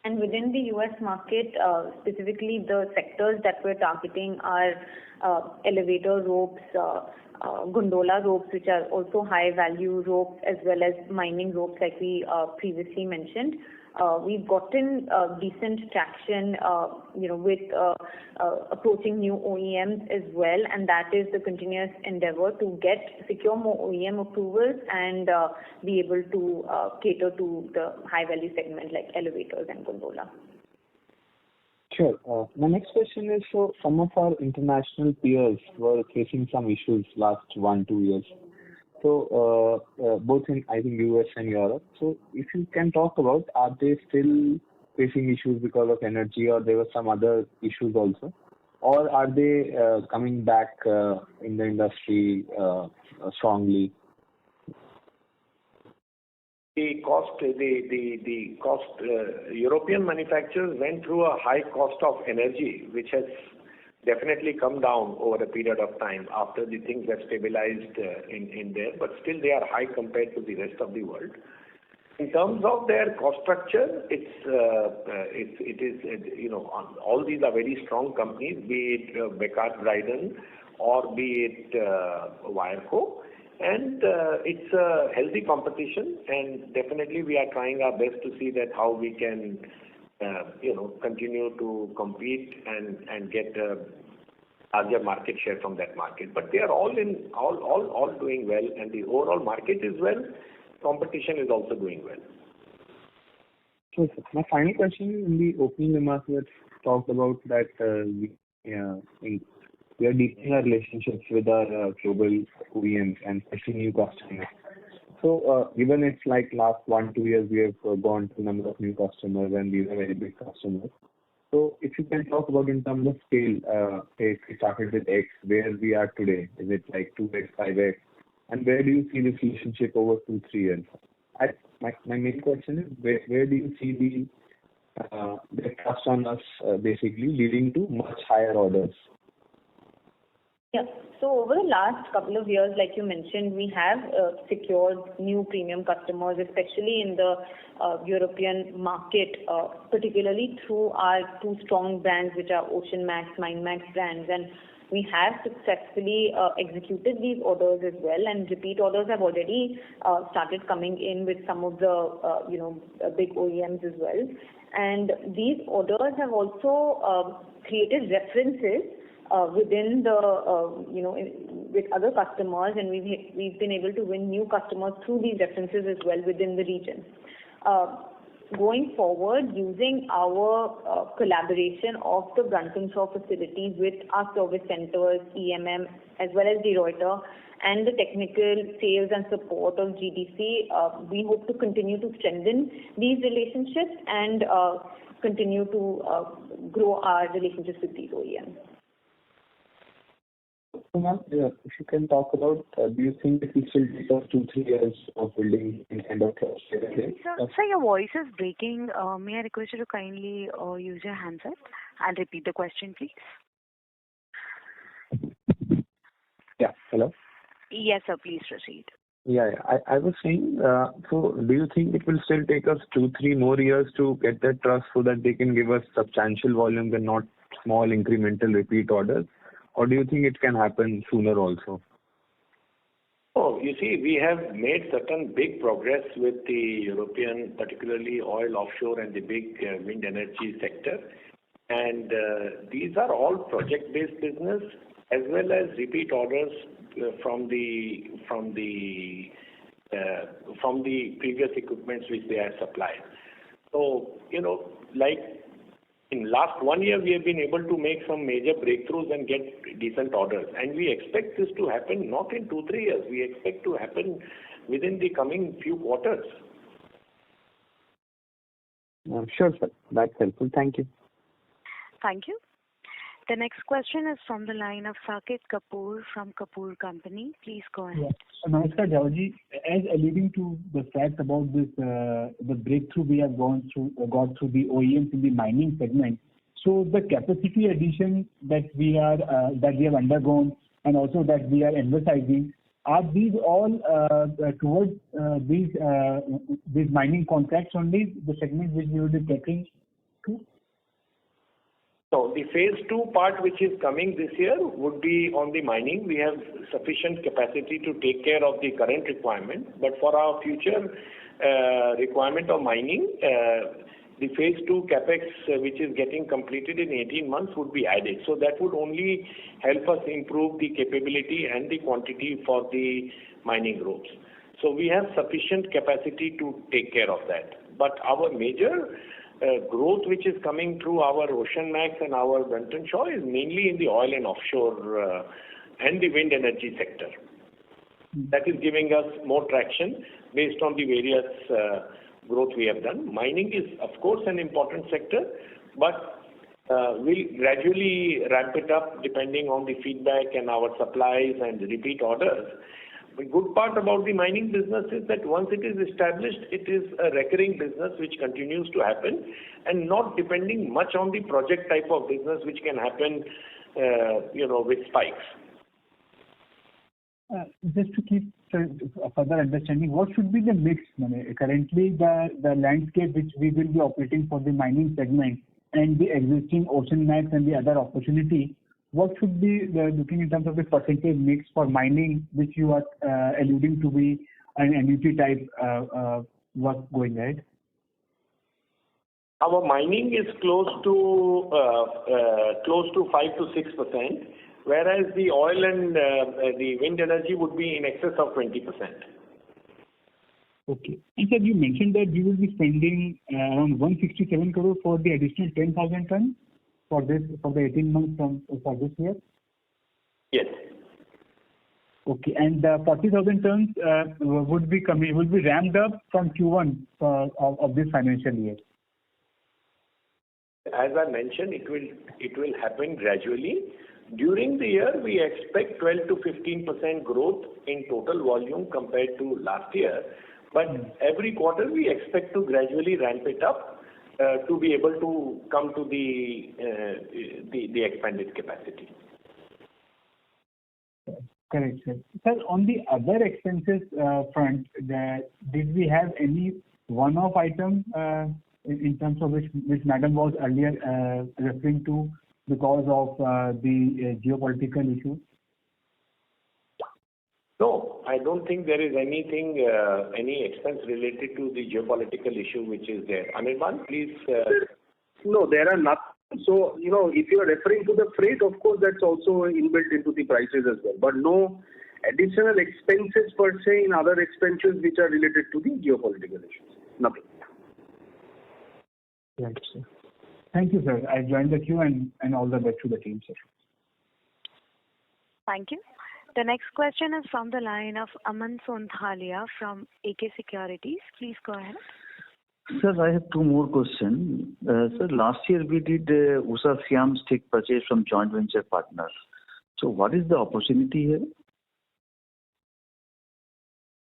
And within the US market, specifically the sectors that we're targeting are elevator ropes, gondola ropes, which are also high value ropes, as well as mining ropes like we previously mentioned. We've gotten decent traction, with approaching new OEMs as well, and that is the continuous endeavor to secure more OEM approvals and be able to cater to the high value segment like elevators and gondola. Sure. My next question is, so some of our international peers were facing some issues last 1-2 years. So both in, I think, US and Europe. So if you can talk about, are they still facing issues because of energy, or there were some other issues also? Or are they coming back in the industry strongly? The cost, European manufacturers went through a high cost of energy, which has definitely come down over a period of time after the things have stabilized in there, but still they are high compared to the rest of the world. In terms of their cost structure, it is all these are very strong companies, be it Bekaert Dryden or be it Wireco, and it's a healthy competition, and definitely we are trying our best to see that how we can continue to compete and get a larger market share from that market. But they are all doing well, and the overall market is well. Competition is also doing well. So my final question is, in the opening remarks we had talked about that we are deepening our relationships with our global OEMs and especially new customers. So given it's like last 1-2 years, we have gone to a number of new customers, and these are very big customers. So if you can talk about in terms of scale, say we started with X, where we are today, is it like 2X, 5X, and where do you see this relationship over 2-3 years? My main question is, where do you see the trust on us basically leading to much higher orders? Yeah. So over the last couple of years, like you mentioned, we have secured new premium customers, especially in the European market, particularly through our two strong brands, which are Ocean Max, Mine Max brands. And we have successfully executed these orders as well, and repeat orders have already started coming in with some of the big OEMs as well. And these orders have also created references within with other customers, and we've been able to win new customers through these references as well within the region. Going forward, using our collaboration of the Brunton-Shaw facility with our service centers, EMM, as well as De Ruyter, and the technical sales and support of GDC, we hope to continue to strengthen these relationships and continue to grow our relationships with these OEMs. So ma'am, if you can talk about, do you think it will still take us 2-3 years of building in kind of trust? Sir, your voice is breaking. May I request you to kindly use your handset and repeat the question, please? Yeah. Hello? Yes, sir. Please proceed. Yeah. I was saying, so do you think it will still take us 2-3 more years to get that trust so that they can give us substantial volumes and not small incremental repeat orders? Or do you think it can happen sooner also? Oh, you see, we have made certain big progress with the European, particularly oil offshore and the big wind energy sector. And these are all project-based business as well as repeat orders from the previous equipments which they have supplied. So, like in last 1 year, we have been able to make some major breakthroughs and get decent orders. And we expect this to happen not in 2-3 years. We expect to happen within the coming few quarters. Sure, sir. That's helpful. Thank you. Thank you. The next question is from the line of Saket Kapoor from Kapoor Company. Please go ahead. Yeah. Namaskar, Jawji. As alluding to the fact about this, the breakthrough we have got through the OEMs in the mining segment. So the capacity addition that we have undergone and also that we are emphasizing, are these all towards these mining contracts only, the segments which we will be taking to? So the phase 2 part which is coming this year would be on the mining. We have sufficient capacity to take care of the current requirement. But for our future requirement of mining, the phase 2 capex which is getting completed in 18 months would be added. So that would only help us improve the capability and the quantity for the mining ropes. So we have sufficient capacity to take care of that. But our major growth which is coming through our Ocean Max and our Brunton Shaw is mainly in the oil and offshore and the wind energy sector. That is giving us more traction based on the various growth we have done. Mining is, of course, an important sector, but we'll gradually ramp it up depending on the feedback and our supplies and repeat orders. The good part about the mining business is that once it is established, it is a recurring business which continues to happen and not depending much on the project type of business which can happen, with spikes. Just to keep further understanding, what should be the mix? Currently, the landscape which we will be operating for the mining segment and the existing Ocean Max and the other opportunity, what should be looking in terms of the percentage mix for mining, which you are alluding to be an annuity type work going ahead? Our mining is close to 5 to 6%, whereas the oil and the wind energy would be in excess of 20%. Okay. And sir, you mentioned that you will be spending around 167 crore for the additional 10,000 tons for the 18 months for this year? Yes. Okay. And 40,000 tons would be ramped up from Q1 of this financial year. As I mentioned, it will happen gradually. During the year, we expect 12 to 15% growth in total volume compared to last year. But every quarter, we expect to gradually ramp it up to be able to come to the expanded capacity. Correct, sir. Sir, on the other expenses front, did we have any one-off item in terms of which Madam was earlier referring to because of the geopolitical issue? No, I don't think there is anything, any expense related to the geopolitical issue which is there. Anirban, please. No, there are not. So, if you are referring to the freight, of course, that's also inbuilt into the prices as well. But no additional expenses per se in other expenses which are related to the geopolitical issues. Nothing. Right, sir. Thank you, sir. I joined the queue and all the best to the team, sir. Thank you. The next question is from the line of Aman Sonthalia from AK Securities. Please go ahead. Sir, I have two more questions. Sir, last year we did Usha Siam stake purchase from joint venture partners. So what is the opportunity here?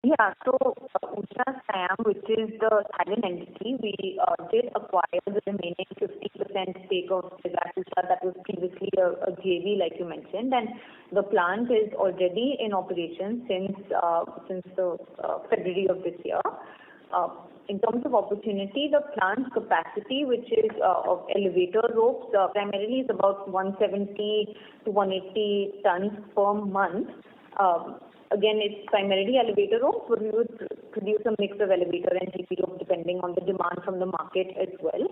Yeah, so Usha Siam, which is the Thailand entity, we did acquire the remaining 50% stake of Usha that was previously a JV, like you mentioned, and the plant is already in operation since the February of this year. In terms of opportunity, the plant's capacity, which is of elevator ropes, primarily is about 170 to 180 tons per month. again, it's primarily elevator ropes, but we would produce a mix of elevator and GP ropes depending on the demand from the market as well.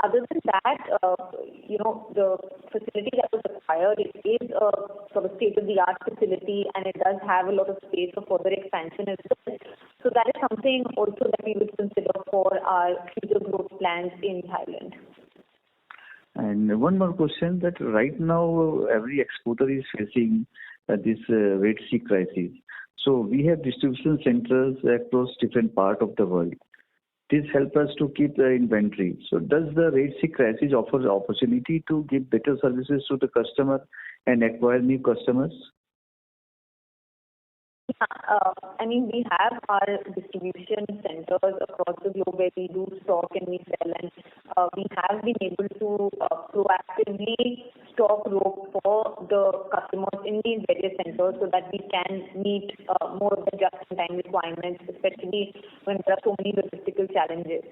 Other than that, the facility that was acquired, it is a sort of state-of-the-art facility, and it does have a lot of space for further expansion as well. So that is something also that we would consider for our future growth plans in Thailand. And one more question, that right now every exporter is facing this Red Sea crisis. So we have distribution centers across different parts of the world. This helps us to keep the inventory. So does the Red Sea crisis offer the opportunity to give better services to the customer and acquire new customers? We have our distribution centers across the globe where we do stock and we sell, and we have been able to proactively stock rope for the customers in these various centers so that we can meet more of the just-in-time requirements, especially when there are so many logistical challenges.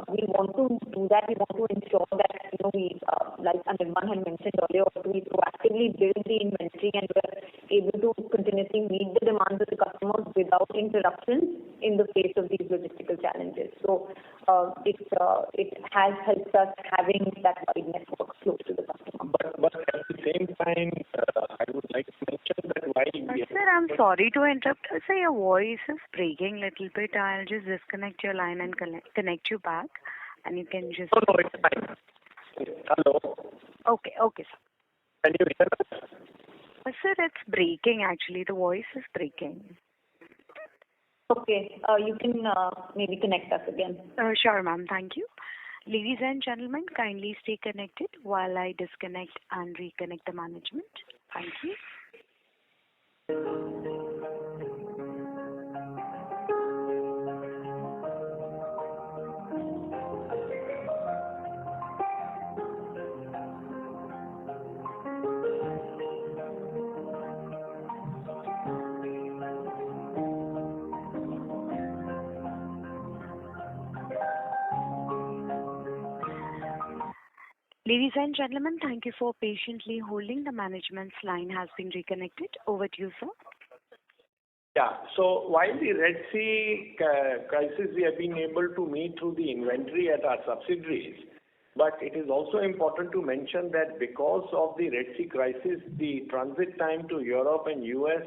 We want to do that. We want to ensure that, we, like Anirban had mentioned earlier, we proactively build the inventory and we're able to continuously meet the demands of the customers without interruptions in the face of these logistical challenges. So it has helped us having that wide network close to the customer. But at the same time, I would like to mention that while we... Sir, I'm sorry to interrupt. Sir, your voice is breaking a little bit. I'll just disconnect your line and connect you back, and you can just... No, it's fine. Hello. Okay, sir. Can you hear us? Sir, it's breaking actually. The voice is breaking. Okay, you can maybe connect us again. Sure, ma'am. Thank you. Ladies and gentlemen, kindly stay connected while I disconnect and reconnect the management. Thank you. Ladies and gentlemen, thank you for patiently holding. The management's line has been reconnected. Over to you, sir. Yeah. So while the Red Sea crisis we have been able to meet through the inventory at our subsidiaries, but it is also important to mention that because of the Red Sea crisis, the transit time to Europe and US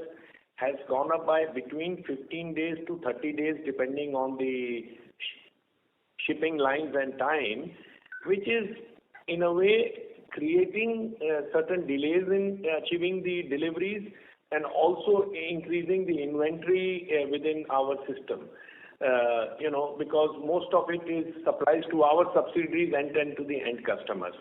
has gone up by between 15 days to 30 days depending on the shipping lines and time, which is in a way creating certain delays in achieving the deliveries and also increasing the inventory within our system. Because most of it is supplies to our subsidiaries and then to the end customers.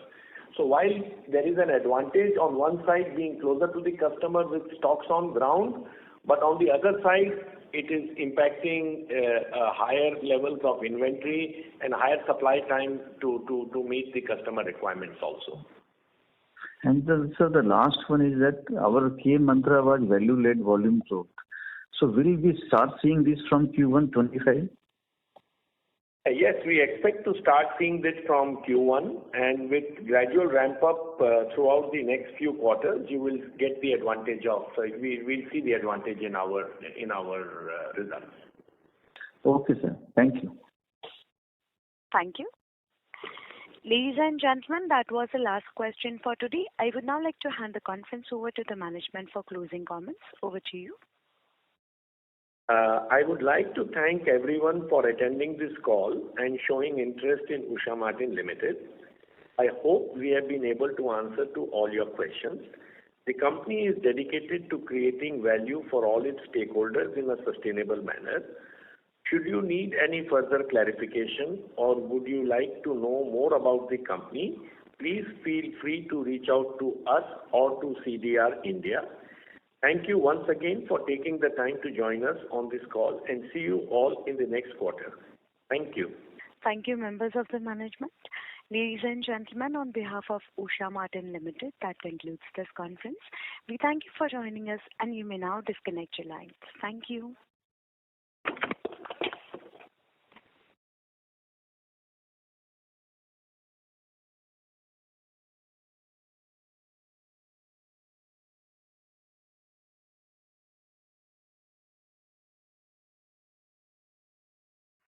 So while there is an advantage on one side being closer to the customer with stocks on ground, but on the other side, it is impacting higher levels of inventory and higher supply time to meet the customer requirements also. And so the last one is that our key mantra was value-led volume growth. So will we start seeing this from Q1 25? Yes, we expect to start seeing this from Q1, and with gradual ramp up throughout the next few quarters, you will get the advantage of. We will see the advantage in our results. Okay, sir. Thank you. Thank you. Ladies and gentlemen, that was the last question for today. I would now like to hand the conference over to the management for closing comments. Over to you. I would like to thank everyone for attending this call and showing interest in Usha Martin Limited. I hope we have been able to answer to all your questions. The company is dedicated to creating value for all its stakeholders in a sustainable manner. Should you need any further clarification or would you like to know more about the company, please feel free to reach out to us or to CDR India. Thank you once again for taking the time to join us on this call, and see you all in the next quarter. Thank you. Thank you, members of the management. Ladies and gentlemen, on behalf of Usha Martin Limited, that concludes this conference. We thank you for joining us, and you may now disconnect your lines. Thank you.